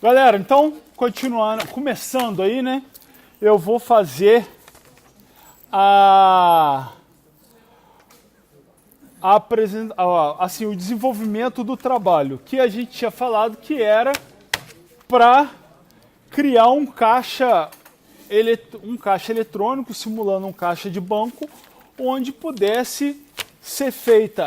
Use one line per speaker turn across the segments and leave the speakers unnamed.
Galera, então, começando aí, né? Eu vou fazer o desenvolvimento do trabalho, que a gente tinha falado que era para criar um caixa eletrônico simulando um caixa de banco, onde pudesse ser feito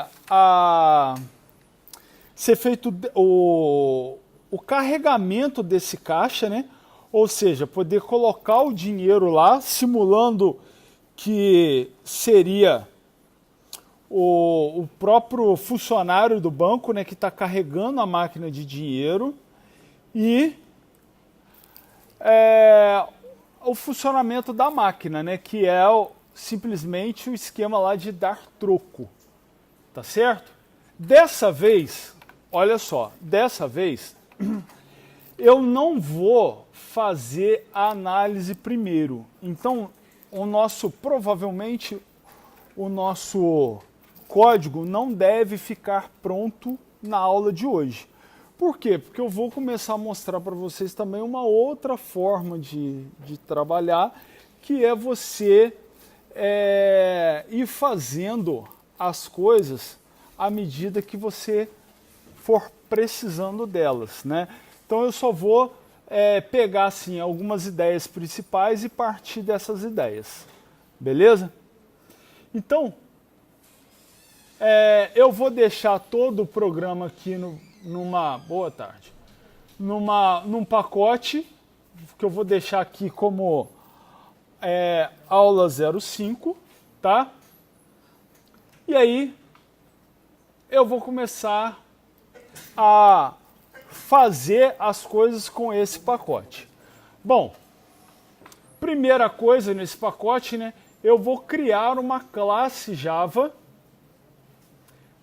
o carregamento desse caixa, né? Ou seja, poder colocar o dinheiro lá, simulando que seria o próprio funcionário do banco, né, que está carregando a máquina de dinheiro, e o funcionamento da máquina, né, que é simplesmente o esquema lá de dar troco, tá certo? Dessa vez, olha só, eu não vou fazer a análise primeiro. Então, provavelmente o nosso código não deve ficar pronto na aula de hoje. Por quê? Porque eu vou começar a mostrar para vocês também uma outra forma de trabalhar, que é você ir fazendo as coisas à medida que você for precisando delas, né? Então eu só vou pegar assim, algumas ideias principais e partir dessas ideias, beleza? Então, eu vou deixar todo o programa aqui num pacote, que eu vou deixar aqui como aula 05, tá? E aí, eu vou começar a fazer as coisas com esse pacote. Bom, primeira coisa nesse pacote, né? Eu vou criar uma classe Java,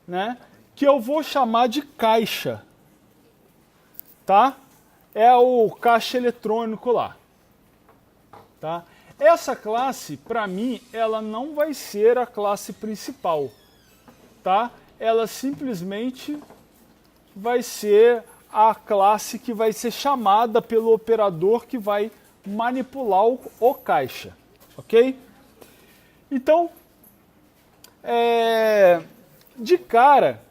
né, que eu vou chamar de caixa, tá? É o caixa eletrônico lá, tá? Essa classe, para mim, ela não vai ser a classe principal, tá? Ela simplesmente vai ser a classe que vai ser chamada pelo operador que vai manipular o caixa, ok? Então, de cara,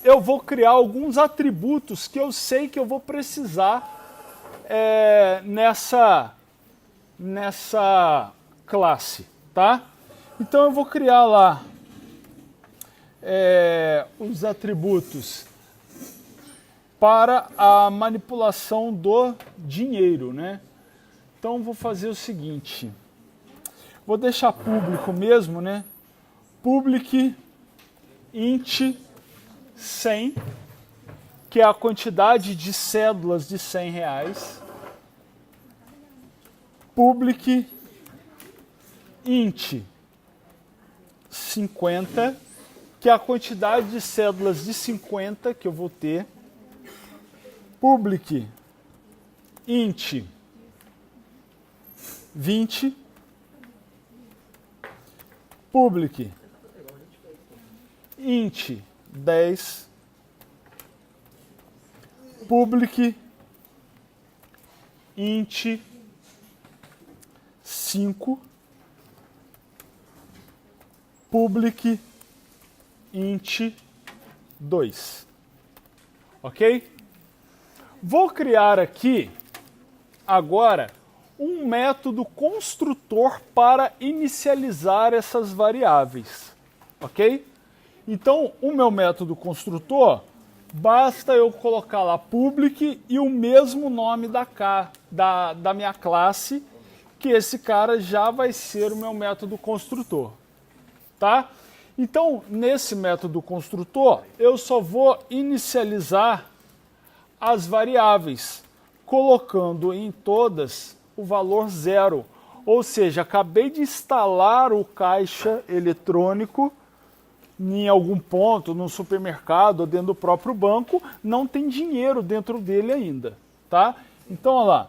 eu vou criar alguns atributos que eu sei que eu vou precisar nessa classe, tá? Então eu vou criar lá os atributos para a manipulação do dinheiro, né? Então vou fazer o seguinte, vou deixar público mesmo, né? Public int 100, que é a quantidade de cédulas de R$100. Public int 50, que é a quantidade de cédulas de 50 que eu vou ter. Public int 20. Public int 10. Public int 5. Public int 2. Ok? Vou criar aqui, agora, um método construtor para inicializar essas variáveis, ok? Então, o meu método construtor, basta eu colocar lá public e o mesmo nome da minha classe, que esse cara já vai ser o meu método construtor, tá? Então, nesse método construtor, eu só vou inicializar as variáveis, colocando em todas o valor 0. Ou seja, acabei de instalar o caixa eletrônico em algum ponto, num supermercado ou dentro do próprio banco, não tem dinheiro dentro dele ainda, tá? Então, olha lá,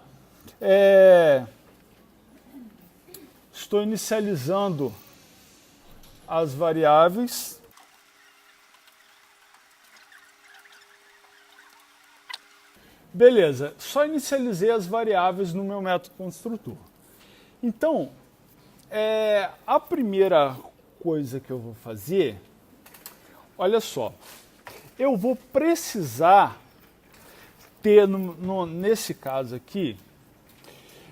estou inicializando as variáveis. Beleza, só inicializei as variáveis no meu método construtor. Então, a primeira coisa que eu vou fazer, olha só, eu vou precisar ter, nesse caso aqui,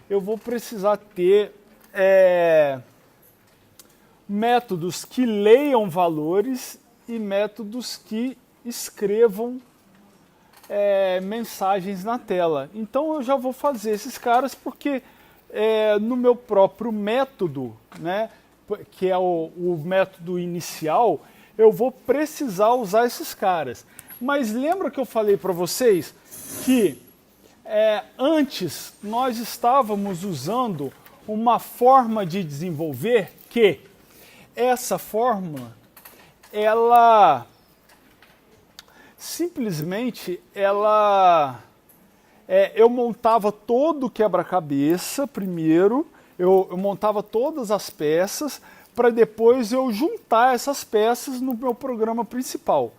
eu vou precisar ter métodos que leiam valores e métodos que escrevam mensagens na tela. Então eu já vou fazer esses caras porque no meu próprio método, né, que é o método inicial, eu vou precisar usar esses caras. Mas lembra que eu falei para vocês que antes nós estávamos usando uma forma de desenvolver que essa fórmula, ela simplesmente, eu montava todo o quebra-cabeça primeiro, eu montava todas as peças, para depois eu juntar essas peças no meu programa principal.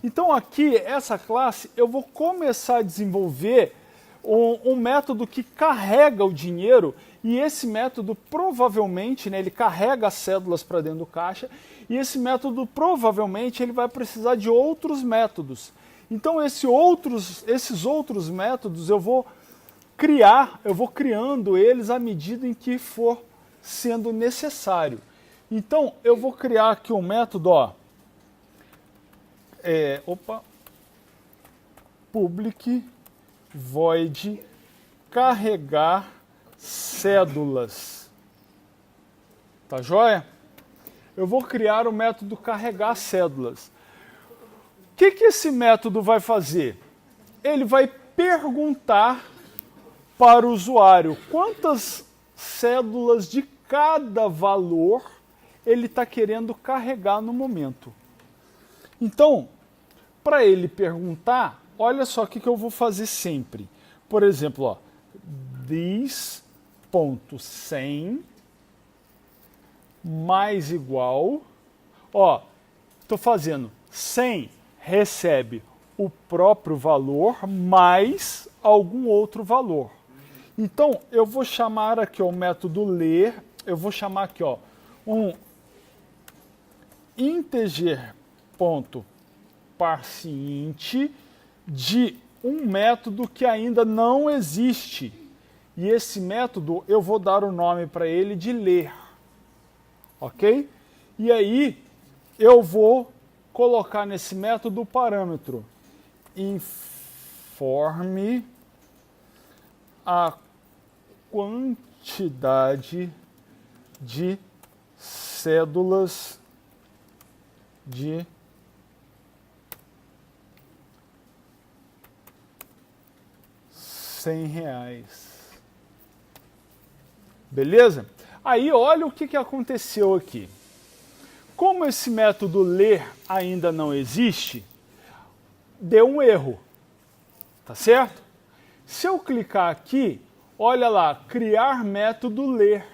Então aqui, essa classe, eu vou começar a desenvolver um método que carrega o dinheiro, e esse método provavelmente, né, ele carrega as cédulas para dentro do caixa, e esse método provavelmente ele vai precisar de outros métodos. Então esses outros métodos eu vou criando eles à medida em que for sendo necessário. Então eu vou criar aqui um método, public void carregar cédulas. Tá joia? Eu vou criar o método carregar cédulas. O que esse método vai fazer? Ele vai perguntar para o usuário quantas cédulas de cada valor ele está querendo carregar no momento. Então, para ele perguntar, olha só o que eu vou fazer sempre. Por exemplo, this.100 mais igual, estou fazendo 100 recebe o próprio valor mais algum outro valor. Então, eu vou chamar aqui o método ler, eu vou chamar aqui um integer.parseInt de um método que ainda não existe. E esse método eu vou dar o nome para ele de ler. Ok? E aí eu vou colocar nesse método o parâmetro informe a quantidade de cédulas de R$100. Beleza? Aí olha o que aconteceu aqui. Como esse método ler ainda não existe, deu um erro. Tá certo? Se eu clicar aqui, olha lá, criar método ler.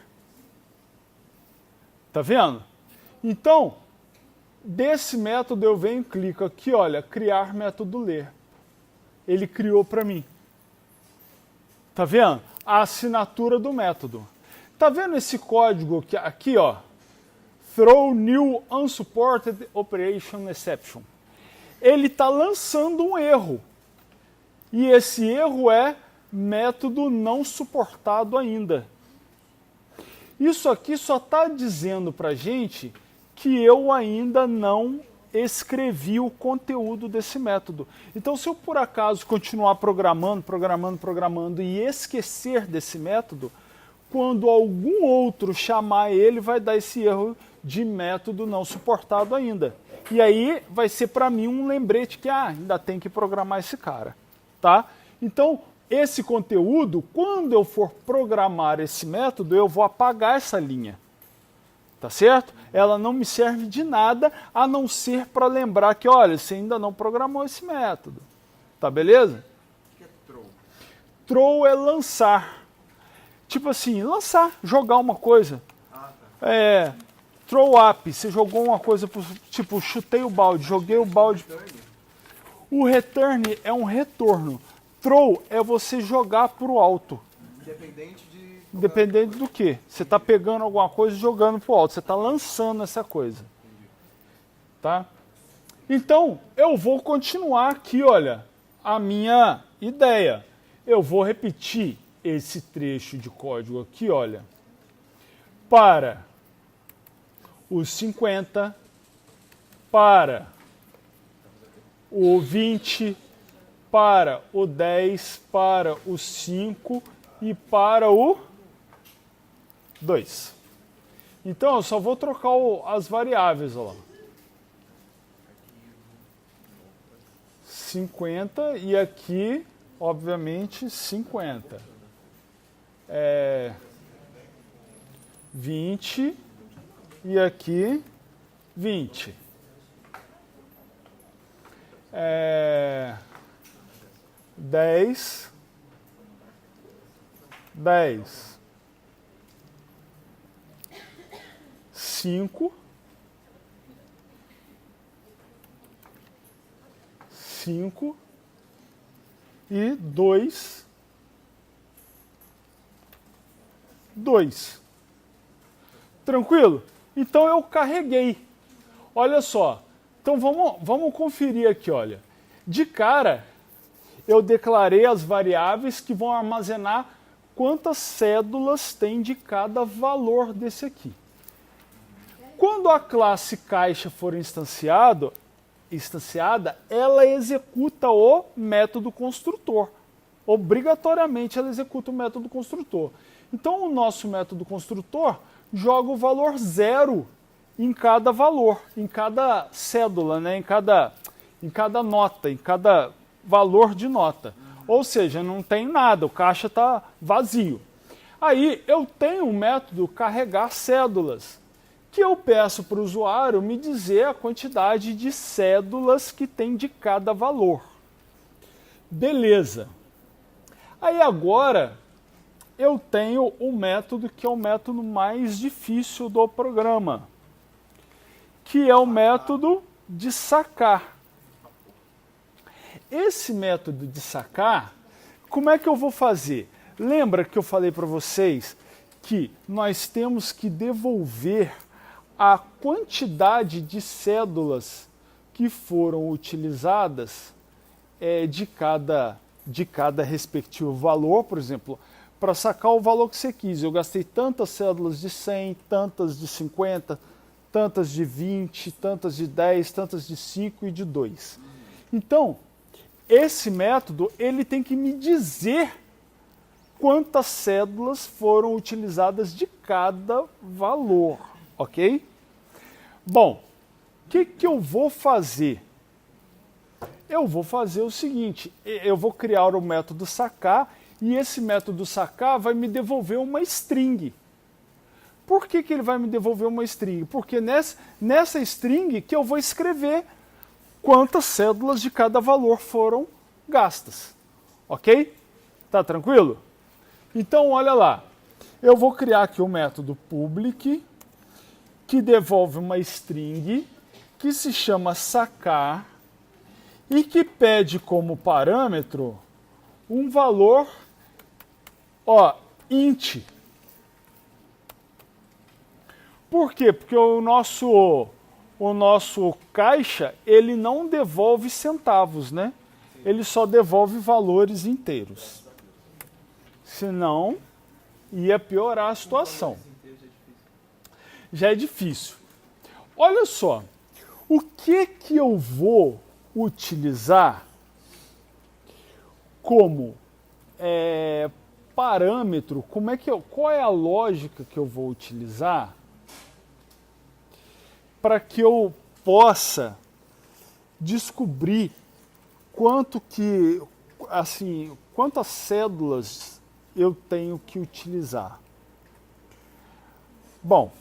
Tá vendo? Então, desse método eu venho e clico aqui, olha, criar método ler. Ele criou para mim. Tá vendo? A assinatura do método. Tá vendo esse código aqui, throw new unsupported operation exception. Ele está lançando um erro. E esse erro é método não suportado ainda. Isso aqui só está dizendo para a gente que eu ainda não escrevi o conteúdo desse método. Então, se eu por acaso continuar programando e esquecer desse método, quando algum outro chamar ele, vai dar esse erro de método não suportado ainda. E aí vai ser para mim um lembrete que ainda tem que programar esse cara. Tá? Então, esse conteúdo, quando eu for programar esse método, eu vou apagar essa linha. Tá certo? Ela não me serve de nada, a não ser para lembrar que, olha, você ainda não programou esse método. Tá beleza?
O que é throw?
Throw é lançar. Tipo assim, lançar, jogar uma coisa. Throw up, você jogou uma coisa, tipo, chutei o balde, joguei o balde.
Return?
O return é um retorno. Throw é você jogar para o alto. Independente do que. Você está pegando alguma coisa e jogando para o alto. Você está lançando essa coisa. Tá? Então, eu vou continuar aqui, olha, a minha ideia. Eu vou repetir esse trecho de código aqui, olha, para os 50, para o 20, para o 10, para o 5 e para o 2. Então, eu só vou trocar as variáveis, olha lá. 50 e aqui, obviamente, 50. 20 e aqui 20. 10, 10. 5, 5 e 2, 2. Tranquilo? Então eu carreguei. Olha só. Então vamos conferir aqui, olha. De cara, eu declarei as variáveis que vão armazenar quantas cédulas tem de cada valor desse aqui. Quando a classe caixa for instanciada, ela executa o método construtor. Obrigatoriamente ela executa o método construtor. Então o nosso método construtor joga o valor 0 em cada valor, em cada cédula, né? em cada nota, em cada valor de nota. Ou seja, não tem nada, o caixa está vazio. Aí eu tenho um método carregar cédulas, que eu peço para o usuário me dizer a quantidade de cédulas que tem de cada valor. Beleza. Aí agora eu tenho um método que é o método mais difícil do programa, que é o método de sacar. Esse método de sacar, como é que eu vou fazer? Lembra que eu falei para vocês que nós temos que devolver a quantidade de cédulas que foram utilizadas de cada respectivo valor, por exemplo, para sacar o valor que você quis. Eu gastei tantas cédulas de 100, tantas de 50, tantas de 20, tantas de 10, tantas de 5 e de 2. Então, esse método ele tem que me dizer quantas cédulas foram utilizadas de cada valor. Ok? Bom, o que eu vou fazer? Eu vou fazer o seguinte, eu vou criar o método sacar e esse método sacar vai me devolver uma string. Por que ele vai me devolver uma string? Porque nessa string que eu vou escrever quantas cédulas de cada valor foram gastas. Ok? Tá tranquilo? Então, olha lá. Eu vou criar aqui o método public, que devolve uma string que se chama sacar e que pede como parâmetro um valor, int. Por quê? Porque o nosso caixa, ele não devolve centavos, né? Ele só devolve valores inteiros. Senão, ia piorar a situação. Já é difícil. Olha só, o que eu vou utilizar como parâmetro, qual é a lógica que eu vou utilizar para que eu possa descobrir quantas cédulas eu tenho que utilizar? Bom,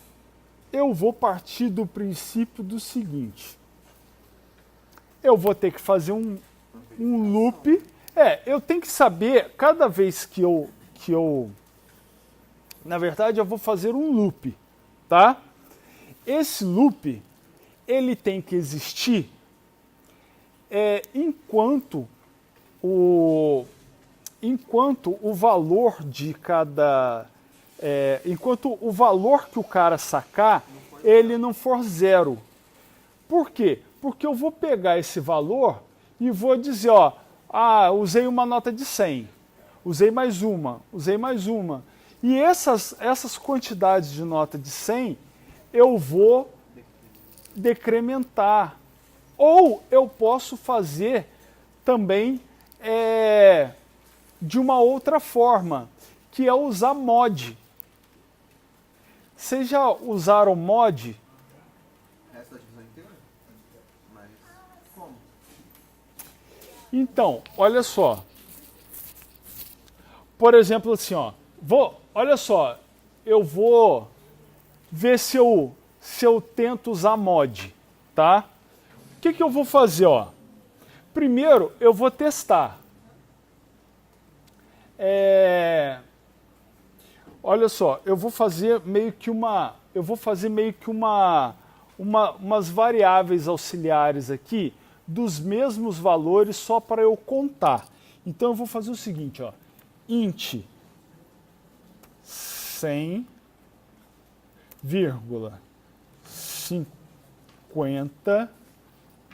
eu vou partir do princípio do seguinte. Eu vou ter que fazer um loop. Eu tenho que saber, cada vez que eu... Na verdade, eu vou fazer um loop, tá? Esse loop, ele tem que existir enquanto enquanto o valor de cada... enquanto o valor que o cara sacar, ele não for zero. Por quê? Porque eu vou pegar esse valor e vou dizer, ó, usei uma nota de 100, usei mais uma. E essas quantidades de nota de 100, eu vou decrementar. Ou eu posso fazer também de uma outra forma, que é usar mod. Vocês já usaram mod?
Essa divisão inteira? Mas como?
Então, olha só. Por exemplo, assim, ó. Olha só, eu vou ver se eu tento usar mod, tá? O que eu vou fazer, ó? Primeiro, eu vou testar. Olha só, eu vou fazer meio que umas variáveis auxiliares aqui dos mesmos valores só para eu contar. Então eu vou fazer o seguinte, ó, int 100, 50,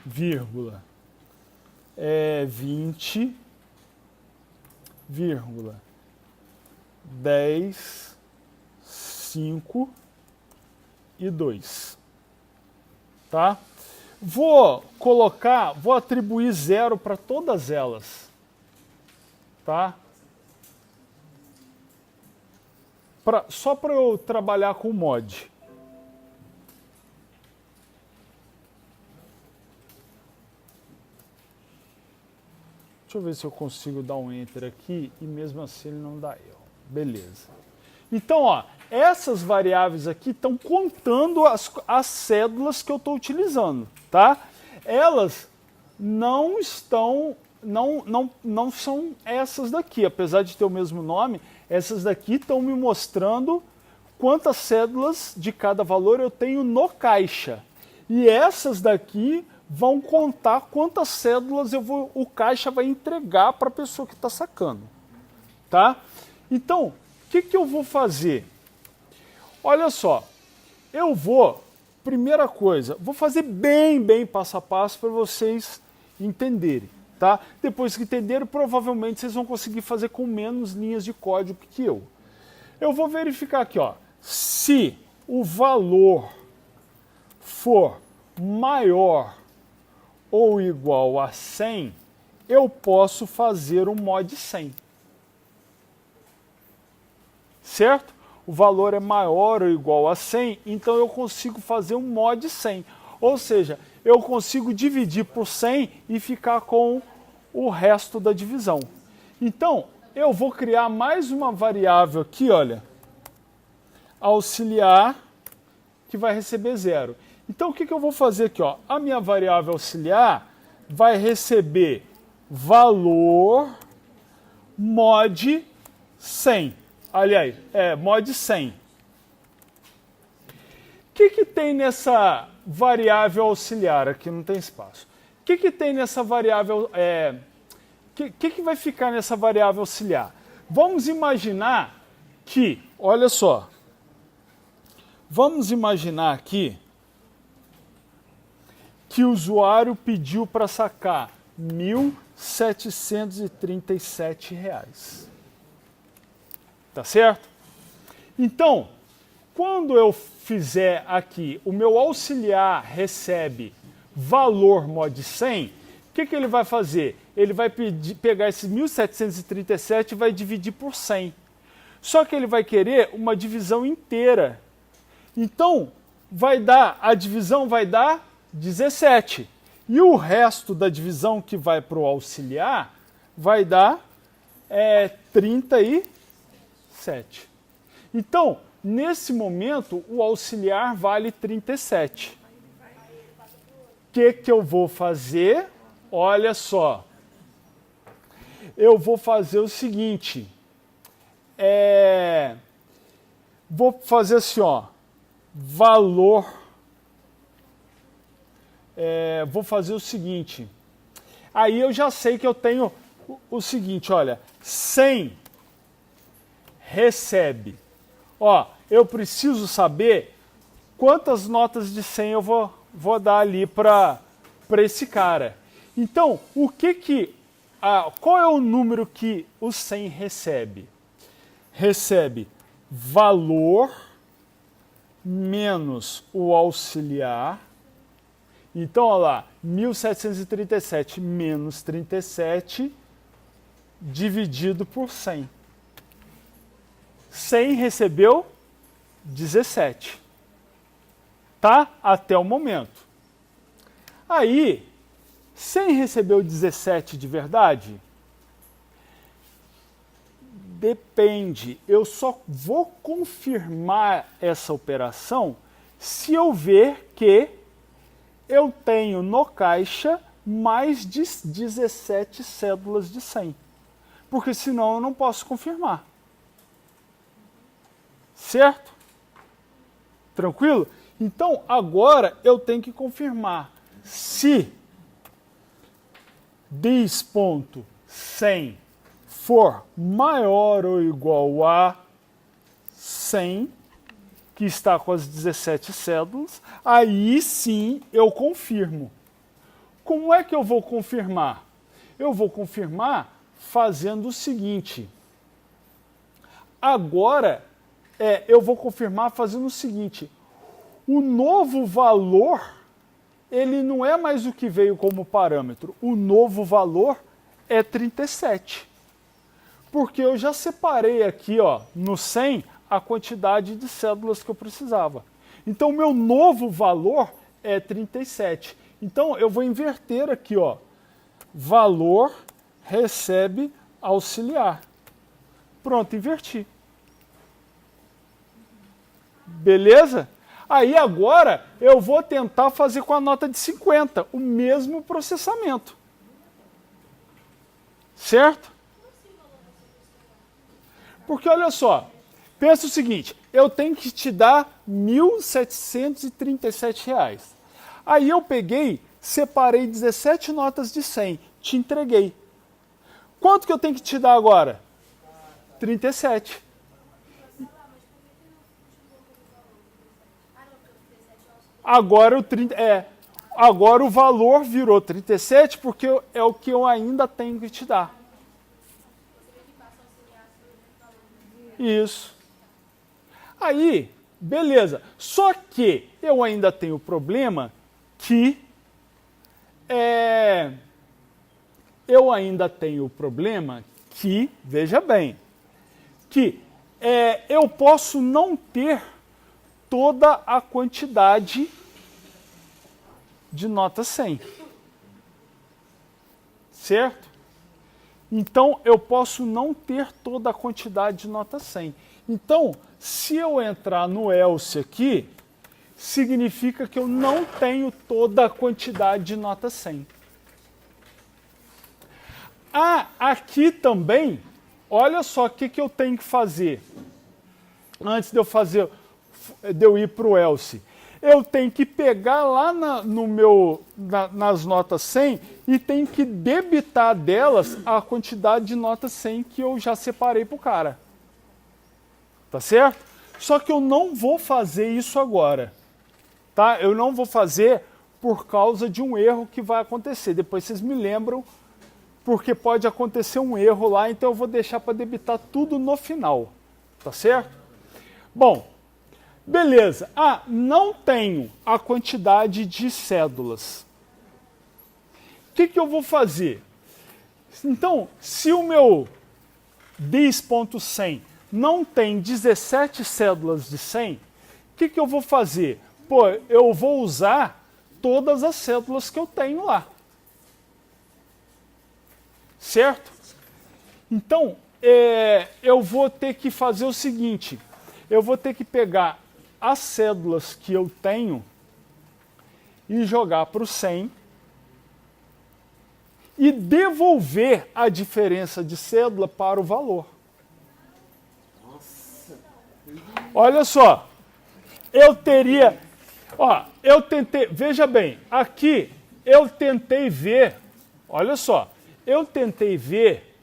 20, 10, 5 e 2. Tá? Vou atribuir 0 para todas elas. Tá? Só para eu trabalhar com mod. Deixa eu ver se eu consigo dar um enter aqui e mesmo assim ele não dá erro. Beleza. Então, ó, essas variáveis aqui estão contando as cédulas que eu estou utilizando, tá? Elas não estão, não são essas daqui, apesar de ter o mesmo nome, essas daqui estão me mostrando quantas cédulas de cada valor eu tenho no caixa. E essas daqui vão contar quantas cédulas o caixa vai entregar para a pessoa que está sacando. Tá? Então, o que eu vou fazer? Olha só, primeira coisa, vou fazer bem passo a passo para vocês entenderem. Tá? Depois que entenderem, provavelmente vocês vão conseguir fazer com menos linhas de código que eu. Eu vou verificar aqui, ó, se o valor for maior ou igual a 100, eu posso fazer um mod 100. Certo? O valor é maior ou igual a 100, então eu consigo fazer um mod 100. Ou seja, eu consigo dividir por 100 e ficar com o resto da divisão. Então, eu vou criar mais uma variável aqui, olha, auxiliar, que vai receber 0. Então, o que eu vou fazer aqui? Ó? A minha variável auxiliar vai receber valor mod 100. Aliás, mod 100. O que tem nessa variável auxiliar? Aqui não tem espaço. O que tem nessa variável... que vai ficar nessa variável auxiliar? Vamos imaginar que... Olha só. Vamos imaginar aqui que o usuário pediu para sacar R$ 1.737. Tá certo? Então, quando eu fizer aqui, o meu auxiliar recebe valor mod 100, o que ele vai fazer? Ele vai pegar esse 1.737 e vai dividir por 100. Só que ele vai querer uma divisão inteira. Então, a divisão vai dar 17. E o resto da divisão que vai para o auxiliar vai dar 37. Então, nesse momento, o auxiliar vale 37. O que eu vou fazer? Olha só. Eu vou fazer o seguinte. Vou fazer assim, ó. Valor... vou fazer o seguinte. Aí eu já sei que eu tenho o seguinte, olha, 100 recebe. Ó, eu preciso saber quantas notas de 100 eu vou dar ali para esse cara. Então, qual é o número que o 100 recebe? Recebe valor menos o auxiliar. Então, olha lá, 1.737 menos 37 dividido por 100. 100 recebeu 17. Tá? Até o momento. Aí, 100 recebeu 17 de verdade? Depende. Eu só vou confirmar essa operação se eu ver que eu tenho no caixa mais de 17 cédulas de 100. Porque senão eu não posso confirmar. Certo? Tranquilo? Então, agora eu tenho que confirmar se dis.100 for maior ou igual a 100, que está com as 17 cédulas, aí sim eu confirmo. Como é que eu vou confirmar? Eu vou confirmar fazendo o seguinte. Agora, eu vou confirmar fazendo o seguinte. O novo valor, ele não é mais o que veio como parâmetro. O novo valor é 37. Porque eu já separei aqui, ó, no 100, a quantidade de cédulas que eu precisava. Então, o meu novo valor é 37. Então, eu vou inverter aqui, ó. Valor recebe auxiliar. Pronto, inverti. Beleza? Aí agora eu vou tentar fazer com a nota de 50, o mesmo processamento. Certo? Porque olha só, pensa o seguinte, eu tenho que te dar R$ 1.737. Aí eu peguei, separei 17 notas de 100, te entreguei. Quanto que eu tenho que te dar agora? 37. Agora o valor virou 37 porque é o que eu ainda tenho que te dar. Isso. Aí, beleza. Só que eu ainda tenho o problema que veja bem, que eu posso não ter toda a quantidade de nota 100. Certo? Então, eu posso não ter toda a quantidade de nota 100. Então, se eu entrar no else aqui, significa que eu não tenho toda a quantidade de nota 100. Aqui também, olha só o que eu tenho que fazer. Antes de eu ir para o else. Eu tenho que pegar lá nas notas 100 e tenho que debitar delas a quantidade de notas 100 que eu já separei para o cara. Tá certo? Só que eu não vou fazer isso agora. Tá? Eu não vou fazer por causa de um erro que vai acontecer. Depois vocês me lembram, porque pode acontecer um erro lá, então eu vou deixar para debitar tudo no final. Tá certo? Bom, beleza. Não tenho a quantidade de cédulas. O que eu vou fazer? Então, se o meu dis.100 não tem 17 cédulas de 100, o que eu vou fazer? Pô, eu vou usar todas as cédulas que eu tenho lá. Certo? Então, eu vou ter que fazer o seguinte. Eu vou ter que pegar as cédulas que eu tenho e jogar para o 100 e devolver a diferença de cédula para o valor.
Nossa.
Olha só, eu tentei, veja bem, aqui eu tentei ver, olha só, eu tentei ver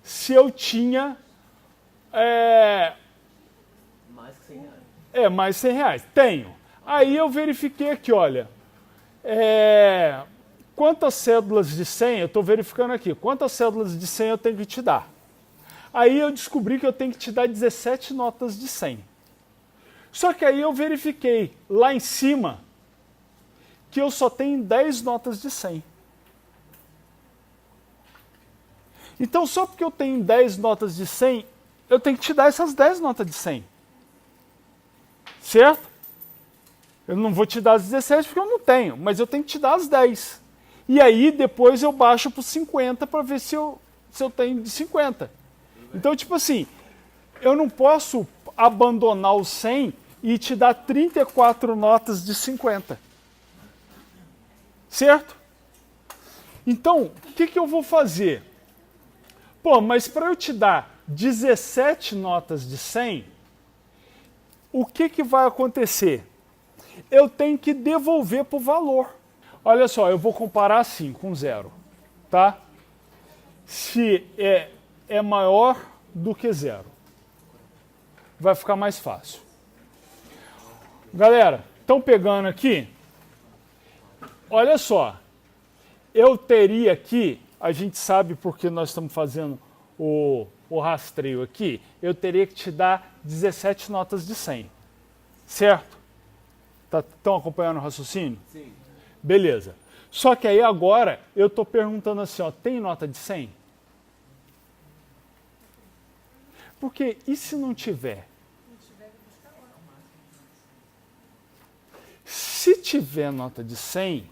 se eu tinha
Mais que 100 reais.
mais 100 reais. Tenho. Aí eu verifiquei aqui, olha, quantas cédulas de 100, eu estou verificando aqui, quantas cédulas de 100 eu tenho que te dar. Aí eu descobri que eu tenho que te dar 17 notas de 100. Só que aí eu verifiquei lá em cima que eu só tenho 10 notas de 100. Então, só porque eu tenho 10 notas de 100, eu tenho que te dar essas 10 notas de 100. Certo? Eu não vou te dar as 17 porque eu não tenho, mas eu tenho que te dar as 10. E aí, depois eu baixo para 50 para ver se eu tenho de 50. Então, tipo assim, eu não posso abandonar o 100 e te dar 34 notas de 50. Certo? Então, o que eu vou fazer? Pô, mas para eu te dar 17 notas de 100, o que vai acontecer? Eu tenho que devolver para o valor. Olha só, eu vou comparar assim, com zero. Tá? Se é maior do que zero. Vai ficar mais fácil. Galera, estão pegando aqui? Olha só. Eu teria aqui, a gente sabe porque nós estamos fazendo o rastreio aqui, eu teria que te dar 17 notas de 100. Certo? Estão acompanhando o raciocínio?
Sim.
Beleza. Só que aí agora eu estou perguntando assim, ó, tem nota de 100? Porque e se não tiver? Se tiver nota de 100,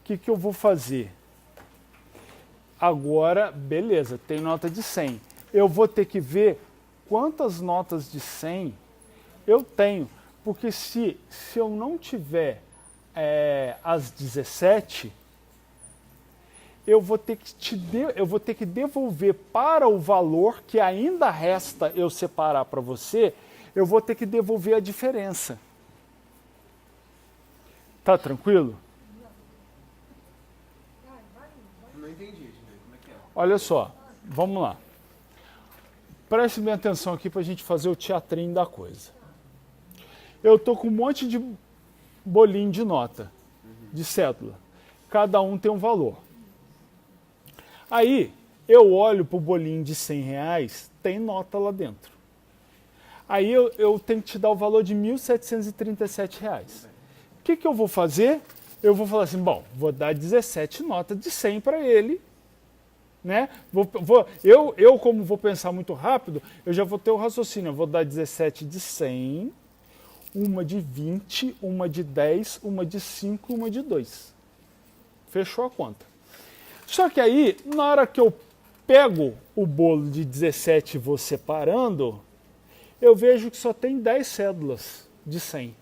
o que eu vou fazer? Agora, beleza, tem nota de 100. Eu vou ter que ver quantas notas de 100 eu tenho. Porque se eu não tiver as 17, eu vou ter que devolver para o valor que ainda resta eu separar para você, eu vou ter que devolver a diferença. Tá tranquilo?
Não entendi, como é que é?
Olha só, vamos lá. Preste bem atenção aqui para a gente fazer o teatrinho da coisa. Eu tô com um monte de bolinho de nota, de cédula. Cada um tem um valor. Aí, eu olho para o bolinho de 100 reais, tem nota lá dentro. Aí eu tenho que te dar o valor de R$ 1.737. O que eu vou fazer? Eu vou falar assim, bom, vou dar 17 notas de 100 para ele. Né? Eu, como vou pensar muito rápido, eu já vou ter o raciocínio. Eu vou dar 17 de 100, uma de 20, uma de 10, uma de 5, uma de 2. Fechou a conta. Só que aí, na hora que eu pego o bolo de 17 e vou separando, eu vejo que só tem 10 cédulas de 100.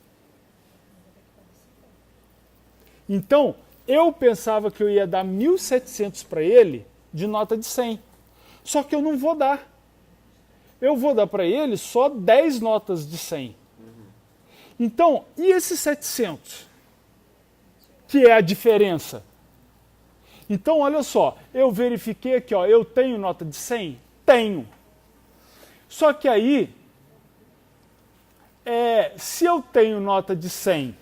Então, eu pensava que eu ia dar 1.700 para ele de nota de 100. Só que eu não vou dar. Eu vou dar para ele só 10 notas de 100. Então, e esses 700? Que é a diferença. Então, olha só, eu verifiquei aqui, ó, eu tenho nota de 100? Tenho. Só que aí, se eu tenho nota de 100,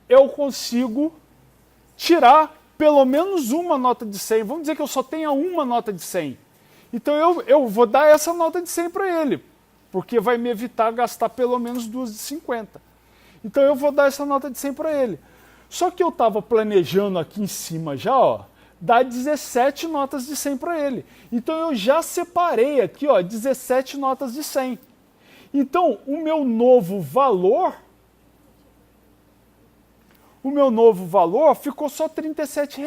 eu consigo tirar pelo menos uma nota de 100. Vamos dizer que eu só tenha uma nota de 100. Então, eu vou dar essa nota de 100 para ele, porque vai me evitar gastar pelo menos duas de 50. Então, eu vou dar essa nota de 100 para ele. Só que eu estava planejando aqui em cima já, ó, dar 17 notas de 100 para ele. Então, eu já separei aqui, ó, 17 notas de 100. Então, o meu novo valor ficou só R$ 37.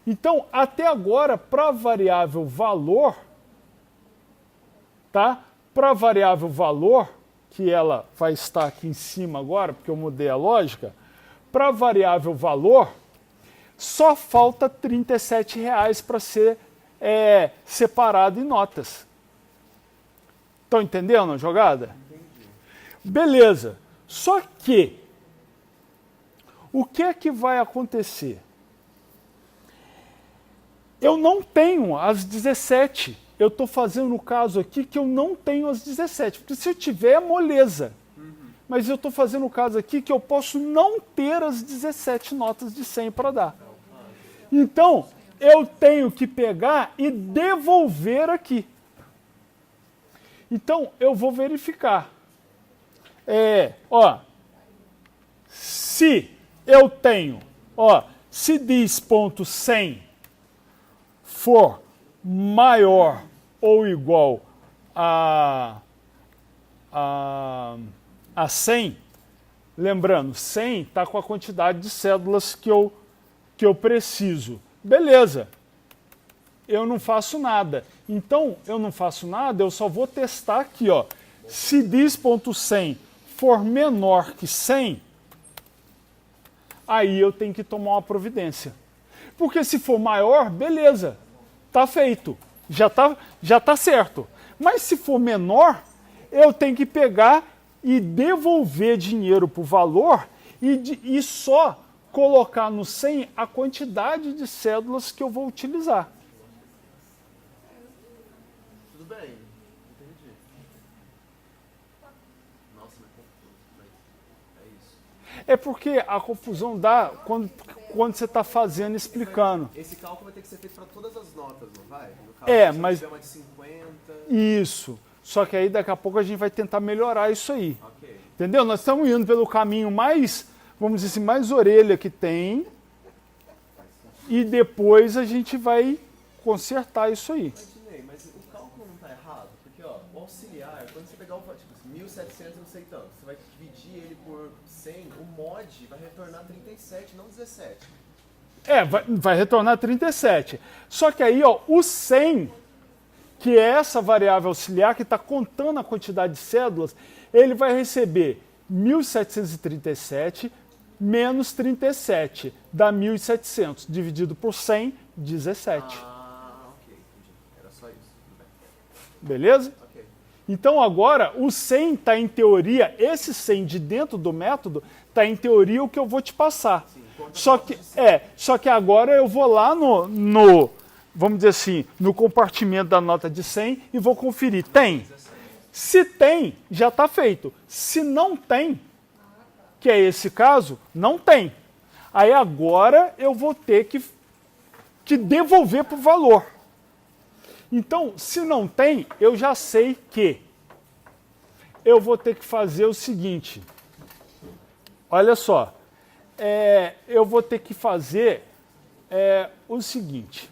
Então, até agora, para a variável valor, tá? Para a variável valor, que ela vai estar aqui em cima agora, porque eu mudei a lógica, para a variável valor, só falta R$ 37 para ser separado em notas. Estão entendendo a jogada?
Entendi.
Beleza. Só que o que é que vai acontecer? Eu não tenho as 17. Eu estou fazendo no caso aqui que eu não tenho as 17. Porque se eu tiver, é moleza. Mas eu estou fazendo o caso aqui que eu posso não ter as 17 notas de 100 para dar. Então, eu tenho que pegar e devolver aqui. Então, eu vou verificar. Se eu tenho, se dis.100 for maior ou igual a 100, lembrando, 100 está com a quantidade de cédulas que eu preciso. Beleza, eu não faço nada. Então, eu não faço nada, eu só vou testar aqui, se dis.100 for menor que 100, aí eu tenho que tomar uma providência. Porque se for maior, beleza, tá feito, já tá certo. Mas se for menor, eu tenho que pegar e devolver dinheiro para o valor e só colocar no 100 a quantidade de cédulas que eu vou utilizar.
Tudo bem, entendi. Nossa, mas confuso, mas é isso.
É porque a confusão dá quando você está fazendo, explicando.
Esse cálculo vai ter que ser feito para todas as notas, não vai? No caso,
mas...
se tiver uma de 50...
Isso. Só que aí daqui a pouco a gente vai tentar melhorar isso aí.
Ok.
Entendeu? Nós estamos indo pelo caminho mais, vamos dizer assim, mais orelha que tem. E depois a gente vai consertar isso aí.
Mas o cálculo não está errado? Porque o auxiliar, quando você pegar o 1.700, não sei tanto, você vai dividir ele por 100, o mod vai retornar 37, não 17.
Vai retornar 37. Só que aí, o 100, que é essa variável auxiliar que está contando a quantidade de cédulas, ele vai receber 1.737 menos 37, dá 1.700, dividido por 100, 17.
Ok, entendi. Era só isso.
Beleza?
Ok.
Então agora, o 100 está em teoria, esse 100 de dentro do método, está em teoria o que eu vou te passar.
Sim,
só que agora eu vou lá no, vamos dizer assim, no compartimento da nota de 100 e vou conferir. Tem? Se tem, já está feito. Se não tem, que é esse caso, não tem. Aí agora eu vou ter que devolver para o valor. Então, se não tem, eu já sei que eu vou ter que fazer o seguinte. Olha só. Eu vou ter que fazer o seguinte.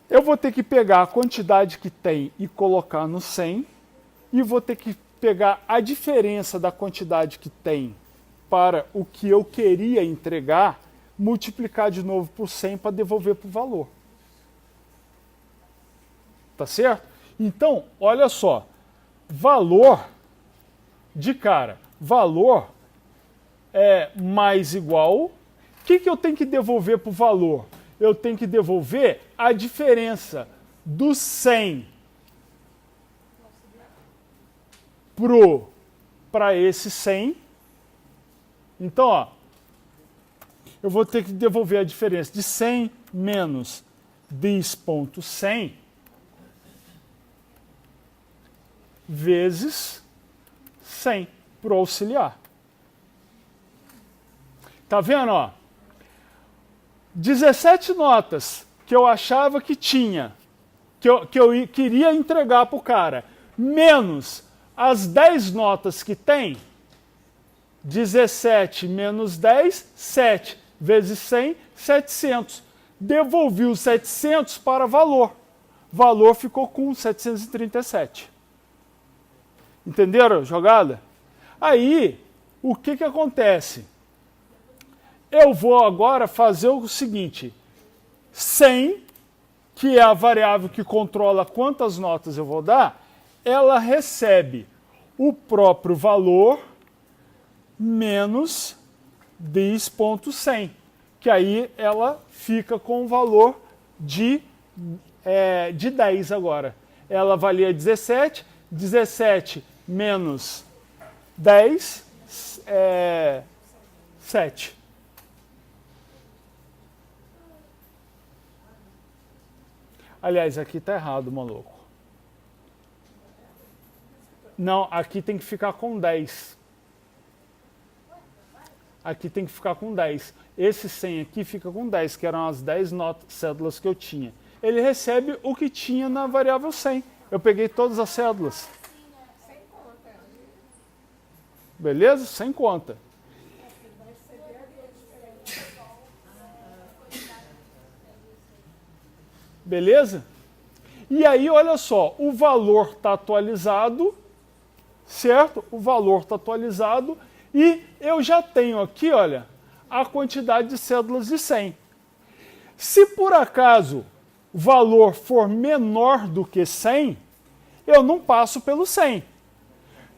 Eu vou ter que pegar a quantidade que tem e colocar no 100 e vou ter que pegar a diferença da quantidade que tem para o que eu queria entregar, multiplicar de novo por 100 para devolver para o valor. Tá certo? Então, olha só. Valor de cara. Valor é mais igual. O que eu tenho que devolver para o valor? Eu tenho que devolver a diferença do 100 para esse 100. Então, eu vou ter que devolver a diferença de 100 menos dis.100 vezes 100 para o auxiliar. Tá vendo, 17 notas que eu achava que tinha, que eu queria entregar para o cara, menos as 10 notas que tem, 17 menos 10, 7, vezes 100, 700. Devolvi os 700 para valor. Valor ficou com 737. Entenderam a jogada? Aí, o que acontece? Eu vou agora fazer o seguinte. 100, que é a variável que controla quantas notas eu vou dar, ela recebe o próprio valor menos dis.100, que aí ela fica com o valor de 10 agora. Ela valia 17, 17 menos 10, 7. Aliás, aqui tá errado, maluco. Não, aqui tem que ficar com 10. Aqui tem que ficar com 10. Esse 100 aqui fica com 10, que eram as 10 cédulas que eu tinha. Ele recebe o que tinha na variável 100. Eu peguei todas as cédulas. Beleza? Sem conta. Beleza? E aí, olha só, o valor está atualizado, certo? O valor está atualizado e eu já tenho aqui, olha, a quantidade de cédulas de 100. Se por acaso o valor for menor do que 100, eu não passo pelo 100.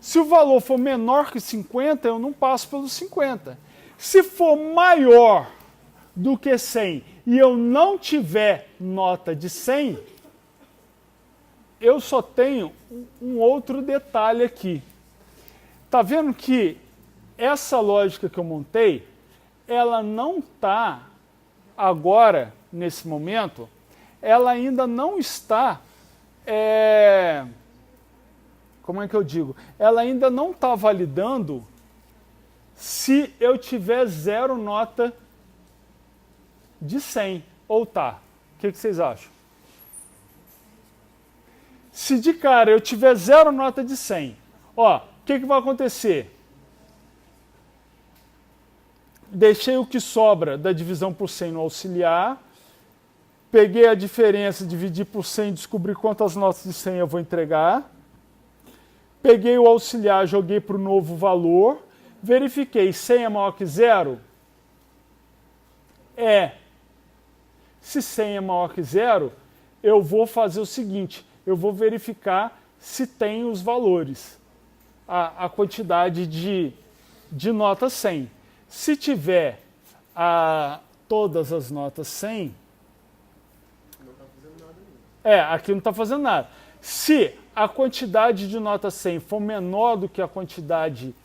Se o valor for menor que 50, eu não passo pelo 50. Se for maior do que 100 e eu não tiver nota de 100, eu só tenho um outro detalhe aqui. Tá vendo que essa lógica que eu montei, ela não está agora, nesse momento, ela ainda não está, como é que eu digo? Ela ainda não está validando se eu tiver 0 nota de 100, ou tá? O que vocês acham? Se de cara eu tiver 0 nota de 100, ó, o que vai acontecer? Deixei o que sobra da divisão por 100 no auxiliar, peguei a diferença, dividi por 100, descobri quantas notas de 100 eu vou entregar, peguei o auxiliar, joguei para o novo valor, verifiquei 100 é maior que 0? Se 100 é maior que 0, eu vou fazer o seguinte, eu vou verificar se tem os valores, a quantidade de nota 100. Se tiver todas as notas 100,
não está fazendo nada ainda.
Aqui não está fazendo nada. Se a quantidade de nota 100 for menor do que a quantidade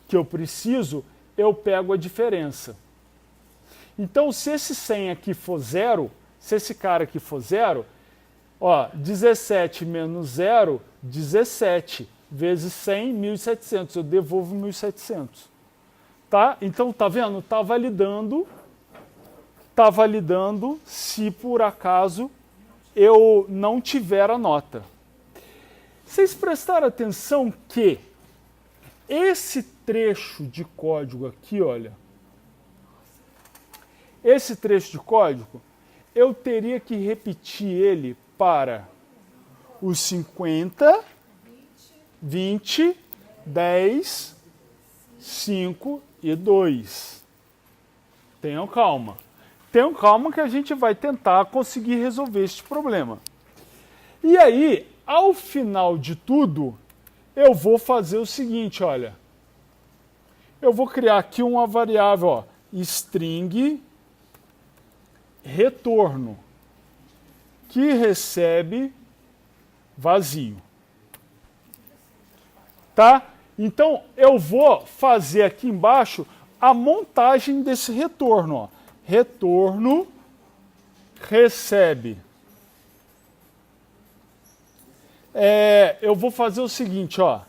que eu preciso, eu pego a diferença. Então, se esse 100 aqui for 0, se esse cara aqui for 0, ó, 17 menos 0, 17, vezes 100, 1.700. Eu devolvo 1.700. Tá? Então, tá vendo? Tá validando se por acaso eu não tiver a nota. Vocês prestaram atenção que esse trecho de código aqui, olha, esse trecho de código, eu teria que repetir ele para os 50, 20, 10, 5 e 2. Tenham calma. Tenham calma que a gente vai tentar conseguir resolver este problema. E aí, ao final de tudo, eu vou fazer o seguinte, olha. Eu vou criar aqui uma variável, ó, string retorno, que recebe vazio. Tá? Então, eu vou fazer aqui embaixo a montagem desse retorno. Ó. Retorno recebe. Eu vou fazer o seguinte, ó.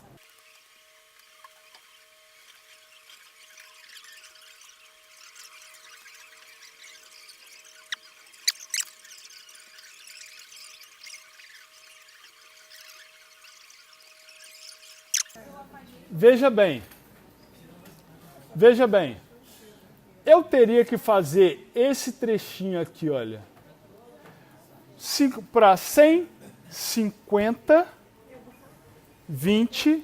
Veja bem, eu teria que fazer esse trechinho aqui, olha, para 100, 50, 20,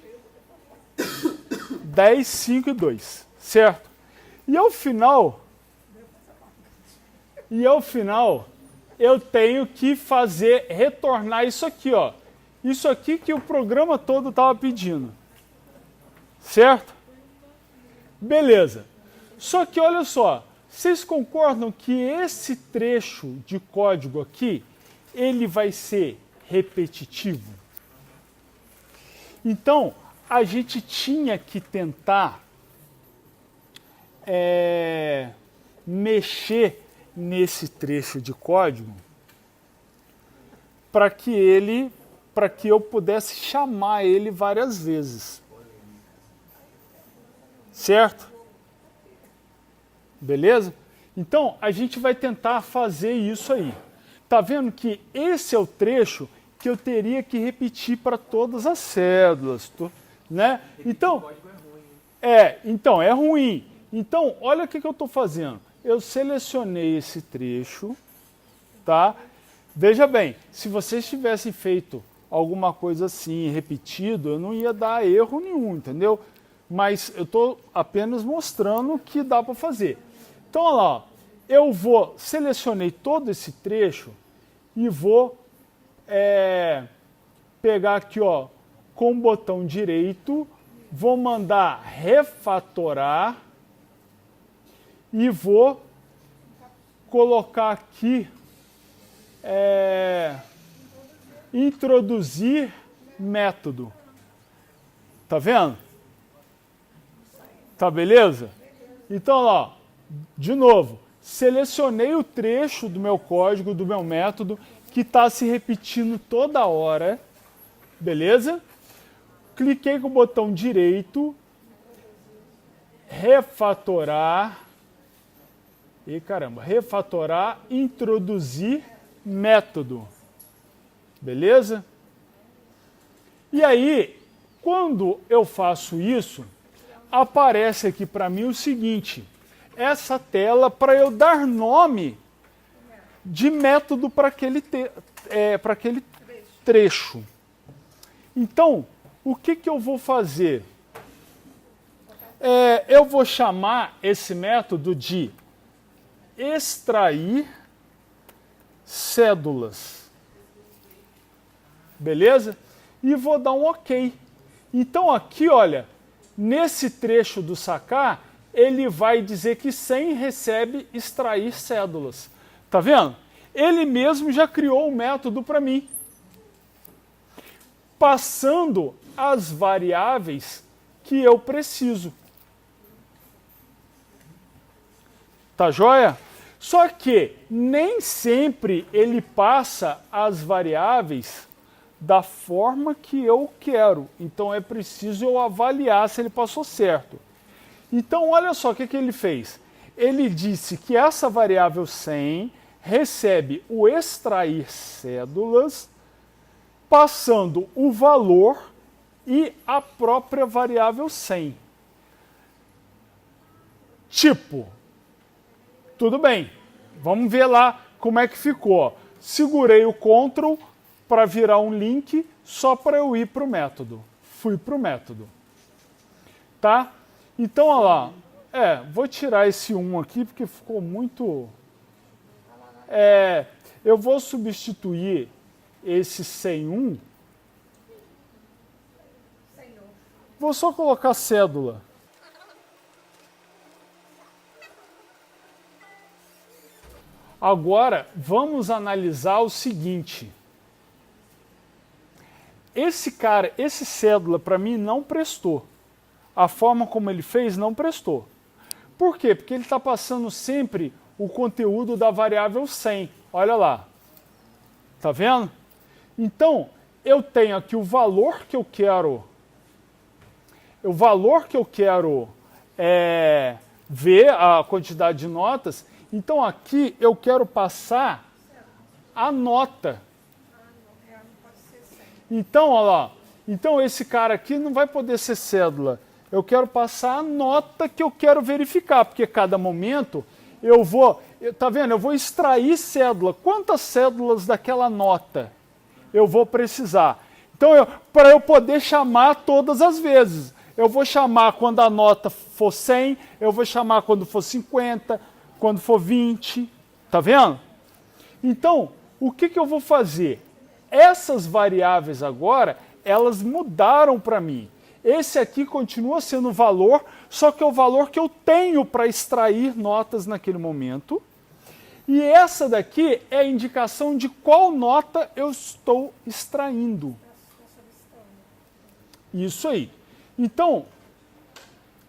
10, 5 e 2, certo? E ao final, eu tenho que retornar isso aqui, ó. Isso aqui que o programa todo estava pedindo. Certo? Beleza. Só que olha só, vocês concordam que esse trecho de código aqui, ele vai ser repetitivo? Então, a gente tinha que tentar mexer nesse trecho de código para que eu pudesse chamar ele várias vezes. Certo? Beleza? Então, a gente vai tentar fazer isso aí. Tá vendo que esse é o trecho que eu teria que repetir para todas as cédulas, né? Então, então é ruim. Então, olha o que eu estou fazendo. Eu selecionei esse trecho, tá? Veja bem, se vocês tivessem feito alguma coisa assim, repetido, eu não ia dar erro nenhum, entendeu? Mas eu estou apenas mostrando que dá para fazer. Então, olha lá, ó, eu selecionei todo esse trecho e vou pegar aqui, ó, com o botão direito, vou mandar refatorar e vou colocar aqui introduzir método. Tá vendo? Tá beleza? Então, ó, de novo, selecionei o trecho do meu código, do meu método, que está se repetindo toda hora, beleza? Cliquei com o botão direito, refatorar, refatorar, introduzir método, beleza? E aí, quando eu faço isso, aparece aqui para mim o seguinte, essa tela para eu dar nome de método para aquele trecho. Então, o que eu vou fazer? Eu vou chamar esse método de extrair cédulas. Beleza? E vou dar um OK. Então aqui, olha, nesse trecho do sacar, ele vai dizer que 100 recebe extrair cédulas. Tá vendo? Ele mesmo já criou o método para mim, passando as variáveis que eu preciso. Tá joia? Só que nem sempre ele passa as variáveis da forma que eu quero. Então é preciso eu avaliar se ele passou certo. Então olha só o que ele fez. Ele disse que essa variável 100 recebe o extrair cédulas, passando o valor e a própria variável 100. Tipo, tudo bem, vamos ver lá como é que ficou. Segurei o Ctrl para virar um link só para eu ir para o método. Fui para o método. Tá? Então, olha lá. Vou tirar esse 1 aqui porque ficou muito... eu vou substituir esse 101. Vou só colocar cédula. Agora, vamos analisar o seguinte. Esse cédula para mim não prestou. A forma como ele fez não prestou. Por quê? Porque ele está passando sempre o conteúdo da variável 100. Olha lá. Tá vendo? Então, eu tenho aqui o valor que eu quero. O valor que eu quero ver a quantidade de notas. Então, aqui eu quero passar a nota. Então, olha lá. Então, esse cara aqui não vai poder ser cédula. Eu quero passar a nota que eu quero verificar, porque cada momento eu vou... Tá vendo? Eu vou extrair cédula. Quantas cédulas daquela nota eu vou precisar? Então, para eu poder chamar todas as vezes. Eu vou chamar quando a nota for 100, eu vou chamar quando for 50, quando for 20. Tá vendo? Então, o que eu vou fazer? Essas variáveis agora, elas mudaram para mim. Esse aqui continua sendo o valor, só que é o valor que eu tenho para extrair notas naquele momento. E essa daqui é a indicação de qual nota eu estou extraindo. Isso aí. Então,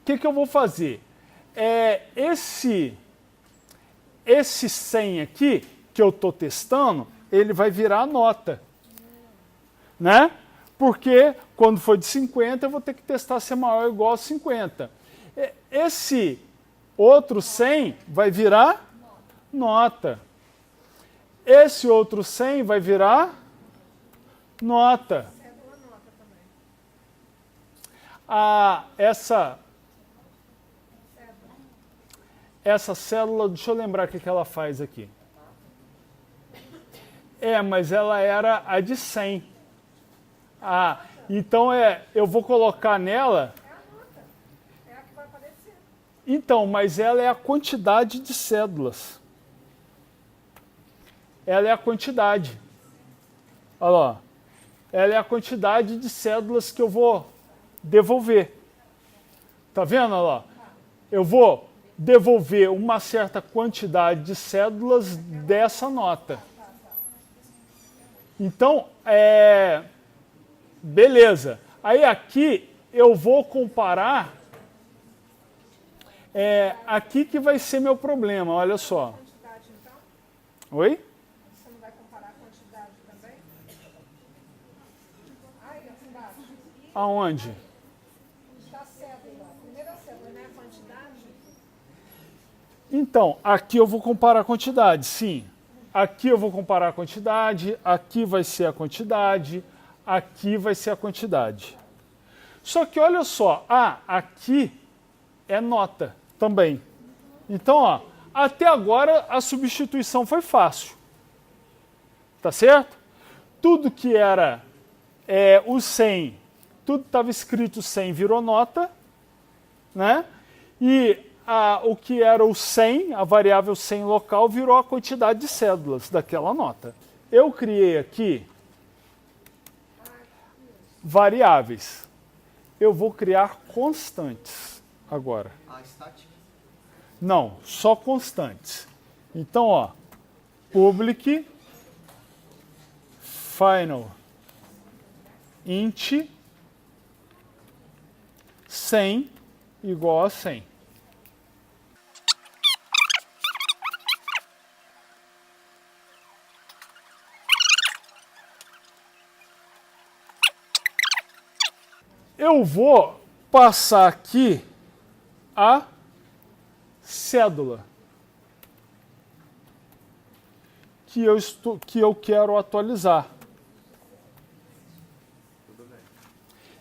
o que eu vou fazer? esse 100 aqui, que eu estou testando, ele vai virar a nota. Né? Porque quando for de 50, eu vou ter que testar se é maior ou igual a 50. Esse outro 100 vai virar nota. Esse outro 100 vai virar nota. Essa cédula, deixa eu lembrar o que ela faz aqui. Mas ela era a de 100. Então eu vou colocar nela...
É a nota. É a que vai aparecer.
Então, mas ela é a quantidade de cédulas. Ela é a quantidade. Olha lá. Ela é a quantidade de cédulas que eu vou devolver. Tá vendo? Olha lá. Eu vou devolver uma certa quantidade de cédulas dessa nota. Então, beleza. Aí aqui eu vou comparar. Aqui que vai ser meu problema, olha só.
Quantidade, então?
Oi?
Você não vai comparar a quantidade também? Aí, aqui embaixo.
Aonde?
Da cédula. Primeira cédula, né? A quantidade.
Então, aqui eu vou comparar a quantidade, sim. Aqui eu vou comparar a quantidade, aqui vai ser a quantidade, aqui vai ser a quantidade. Só que olha só, aqui é nota também. Então, ó, até agora a substituição foi fácil. Tá certo? Tudo que era o 100, tudo estava escrito 100 virou nota, né? E o que era o 100, a variável 100 local, virou a quantidade de cédulas daquela nota. Eu criei aqui variáveis. Eu vou criar constantes agora.
Estática?
Não, só constantes. Então, ó, public final int 100 igual a 100. Eu vou passar aqui a cédula que eu quero atualizar.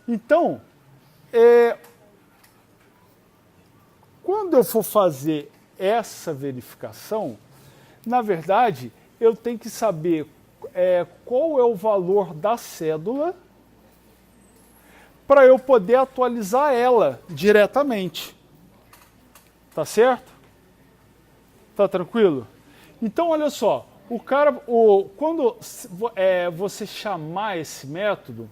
Então, quando eu for fazer essa verificação, na verdade, eu tenho que saber qual é o valor da cédula para eu poder atualizar ela diretamente. Tá certo? Tá tranquilo? Então, olha só, quando você chamar esse método,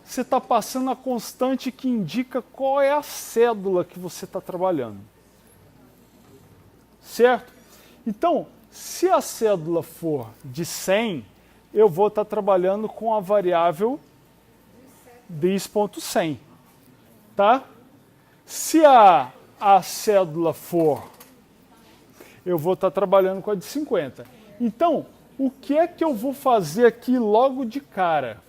você está passando a constante que indica qual é a cédula que você está trabalhando. Certo? Então, se a cédula for de 100, eu vou estar trabalhando com a variável dis.100. Tá? Se a cédula for, eu vou estar trabalhando com a de 50. Então, o que é que eu vou fazer aqui logo de cara?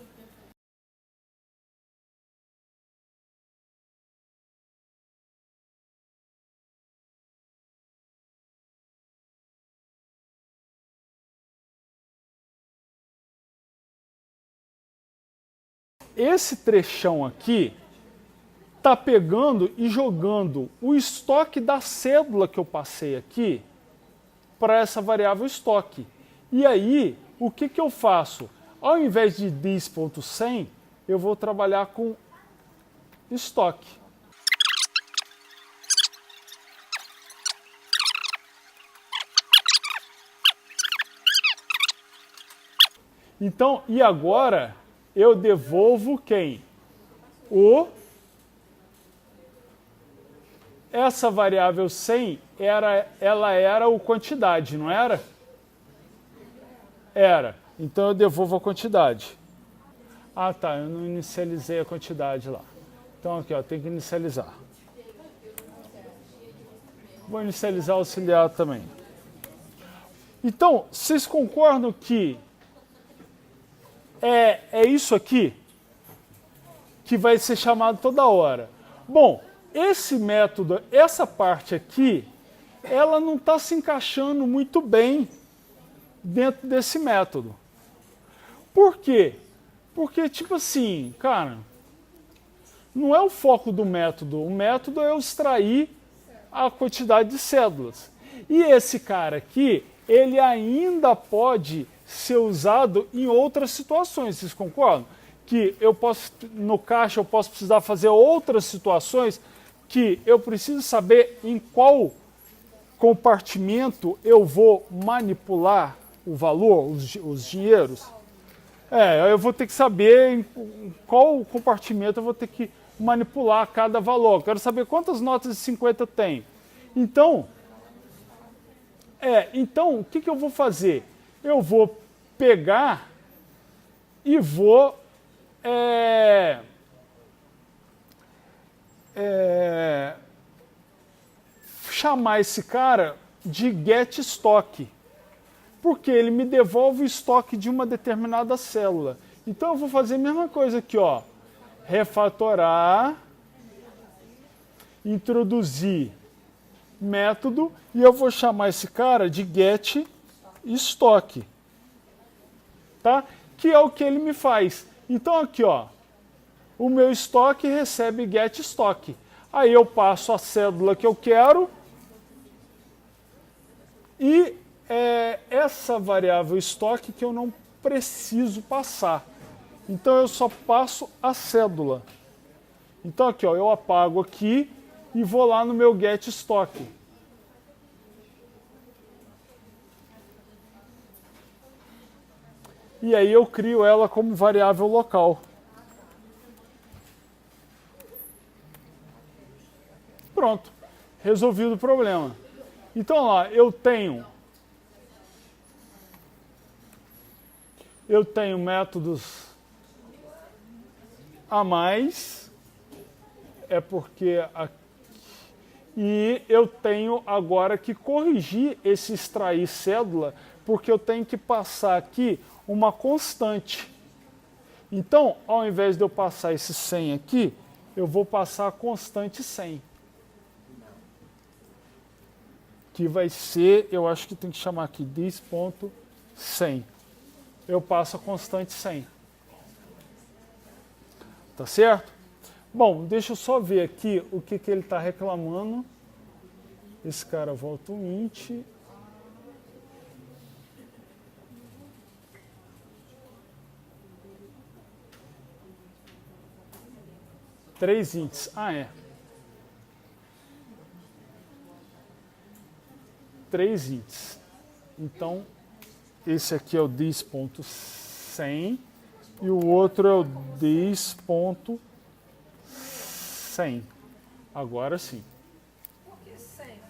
Esse trechão aqui está pegando e jogando o estoque da cédula que eu passei aqui para essa variável estoque. E aí, o que eu faço? Ao invés de dis.100, eu vou trabalhar com estoque. Então, e agora eu devolvo quem? Essa variável 100, ela era o quantidade, não era? Era. Então eu devolvo a quantidade. Ah, tá, eu não inicializei a quantidade lá. Então aqui, ó, tem que inicializar. Vou inicializar o auxiliar também. Então, vocês concordam que é isso aqui que vai ser chamado toda hora? Bom, esse método, essa parte aqui, ela não está se encaixando muito bem dentro desse método. Por quê? Porque, tipo assim, cara, não é o foco do método. O método é eu extrair a quantidade de cédulas. E esse cara aqui, ele ainda pode ser usado em outras situações, vocês concordam? Que eu posso, no caixa, eu posso precisar fazer outras situações que eu preciso saber em qual compartimento eu vou manipular o valor, os dinheiros. Eu vou ter que saber em qual compartimento eu vou ter que manipular cada valor. Quero saber quantas notas de 50 tem. Então, o que eu vou fazer? Eu vou pegar e vou chamar esse cara de get stock, porque ele me devolve o estoque de uma determinada célula. Então eu vou fazer a mesma coisa aqui, ó, refatorar, introduzir método e eu vou chamar esse cara de get stock, tá? Que é o que ele me faz. Então aqui, ó, o meu estoque recebe get stock. Aí eu passo a cédula que eu quero e essa variável estoque que eu não preciso passar. Então eu só passo a cédula. Então aqui, ó, eu apago aqui e vou lá no meu get stock. E aí eu crio ela como variável local. Pronto, resolvido o problema. Então lá, eu tenho métodos a mais, e eu tenho agora que corrigir esse extrair cédula, porque eu tenho que passar aqui uma constante. Então, ao invés de eu passar esse 100 aqui, eu vou passar a constante 100. Que vai ser, eu acho que tem que chamar aqui this.100. Eu passo a constante 100. Tá certo? Bom, deixa eu só ver aqui o que ele está reclamando. Esse cara volta um int. Três ints. Três ints. Então, esse aqui é o this.100 e o outro é o this.100. Agora sim.
Por que 100?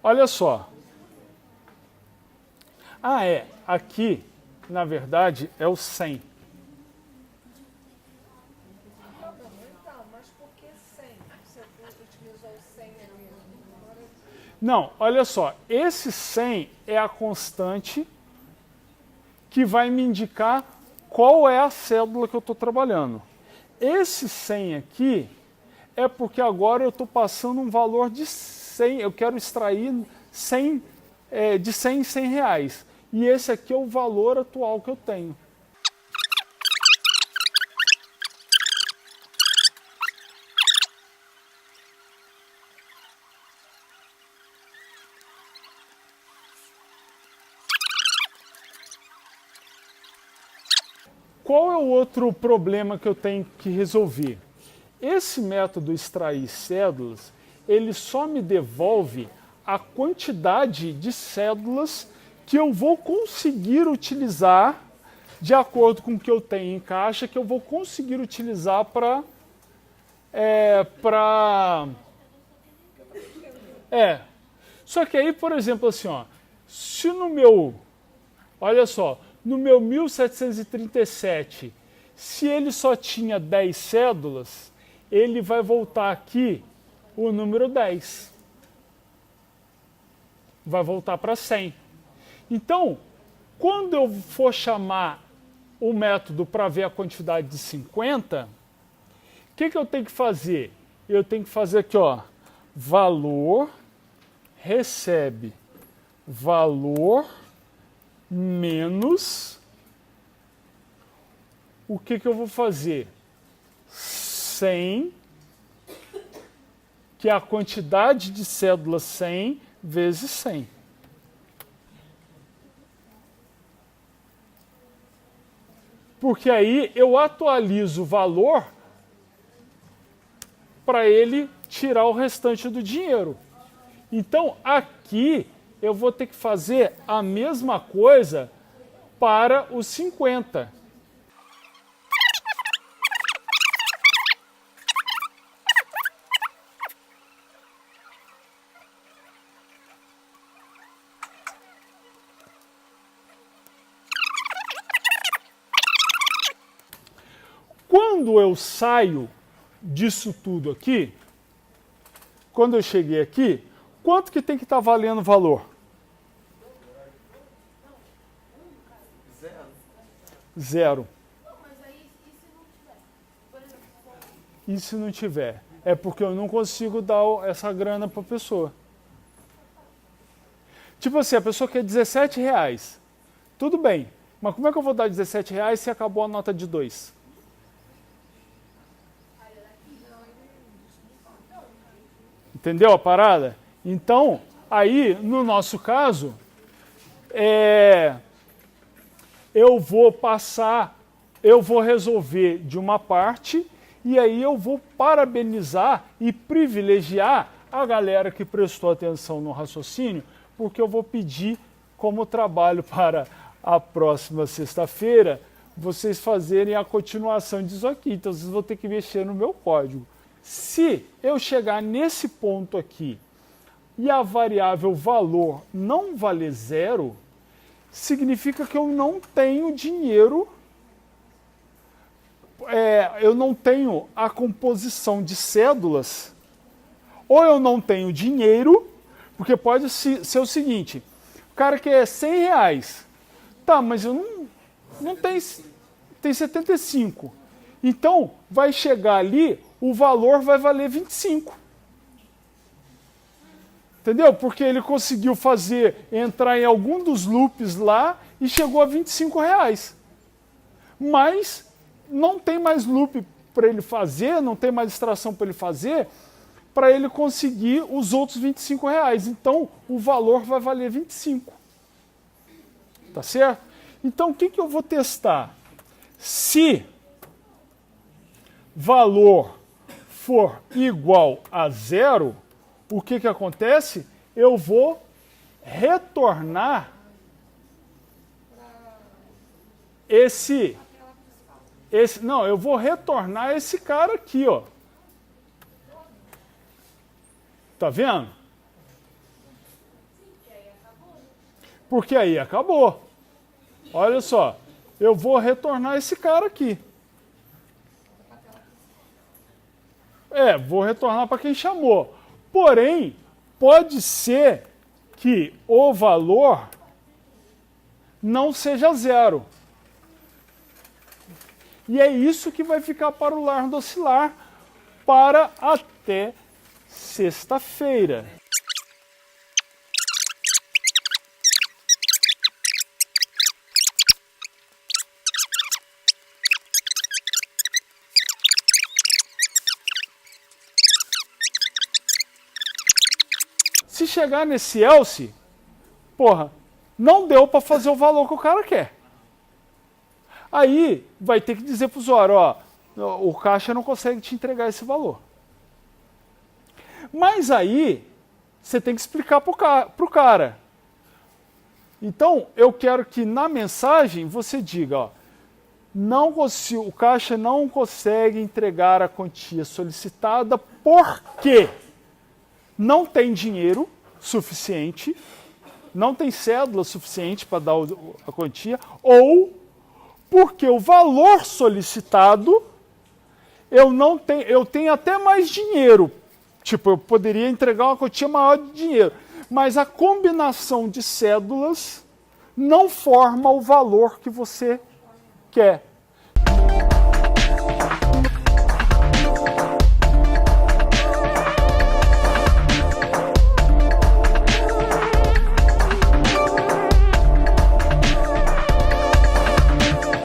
Olha só. Aqui, na verdade, é o 100.
Então, mas por que 100? Você utilizou o 100 ali.
Não, olha só. Esse 100 é a constante que vai me indicar qual é a cédula que eu estou trabalhando. Esse 100 aqui é porque agora eu estou passando um valor de 100. Eu quero extrair 100, de 100 em 100 reais. E esse aqui é o valor atual que eu tenho. Qual é o outro problema que eu tenho que resolver? Esse método extrair cédulas, ele só me devolve a quantidade de cédulas que eu vou conseguir utilizar de acordo com o que eu tenho em caixa, que eu vou conseguir utilizar para Só que aí, por exemplo, assim, ó, se no meu, olha só, no meu 1737, Se ele só tinha 10 cédulas, ele vai voltar aqui o número 10. Vai voltar para 100. Então, quando eu for chamar o método para ver a quantidade de 50, o que eu tenho que fazer? Eu tenho que fazer aqui, ó, valor recebe valor menos o que eu vou fazer? 100, que é a quantidade de cédulas 100 vezes 100. Porque aí eu atualizo o valor para ele tirar o restante do dinheiro. Então, aqui eu vou ter que fazer a mesma coisa para os 50. Quando eu saio disso tudo aqui, quando eu cheguei aqui, quanto que tem que estar valendo o valor? 0. E se não tiver? É porque eu não consigo dar essa grana para a pessoa. Tipo assim, a pessoa quer R$17. Tudo bem, mas como é que eu vou dar R$17 se acabou a nota de 2? Entendeu a parada? Então, aí, no nosso caso, eu vou resolver de uma parte e aí eu vou parabenizar e privilegiar a galera que prestou atenção no raciocínio, porque eu vou pedir como trabalho para a próxima sexta-feira vocês fazerem a continuação disso aqui. Então, vocês vão ter que mexer no meu código. Se eu chegar nesse ponto aqui e a variável valor não valer 0, significa que eu não tenho dinheiro, eu não tenho a composição de cédulas, ou eu não tenho dinheiro, porque pode ser o seguinte, o cara quer R$100, tá, mas eu não tenho, tem 75, então vai chegar ali, o valor vai valer 25. Entendeu? Porque ele conseguiu entrar em algum dos loops lá e chegou a R$25. Mas não tem mais loop para ele fazer, não tem mais extração para ele fazer, para ele conseguir os outros R$25. Então, o valor vai valer 25. Tá certo? Então, o que eu vou testar? Se valor for igual a 0, o que acontece? Eu vou retornar eu vou retornar esse cara aqui, ó. Tá vendo? Porque aí acabou. Olha só, eu vou retornar esse cara aqui. Vou retornar para quem chamou. Porém, pode ser que o valor não seja 0. E é isso que vai ficar para o Lar do Oscilar para até sexta-feira. Se chegar nesse else, porra, não deu para fazer o valor que o cara quer. Aí vai ter que dizer para o usuário, ó, o caixa não consegue te entregar esse valor. Mas aí você tem que explicar para o cara. Então eu quero que na mensagem você diga, ó, o caixa não consegue entregar a quantia solicitada porque não tem dinheiro suficiente, não tem cédula suficiente para dar a quantia, ou Porque o valor solicitado, eu tenho até mais dinheiro. Tipo, eu poderia entregar uma quantia maior de dinheiro. Mas a combinação de cédulas não forma o valor que você quer.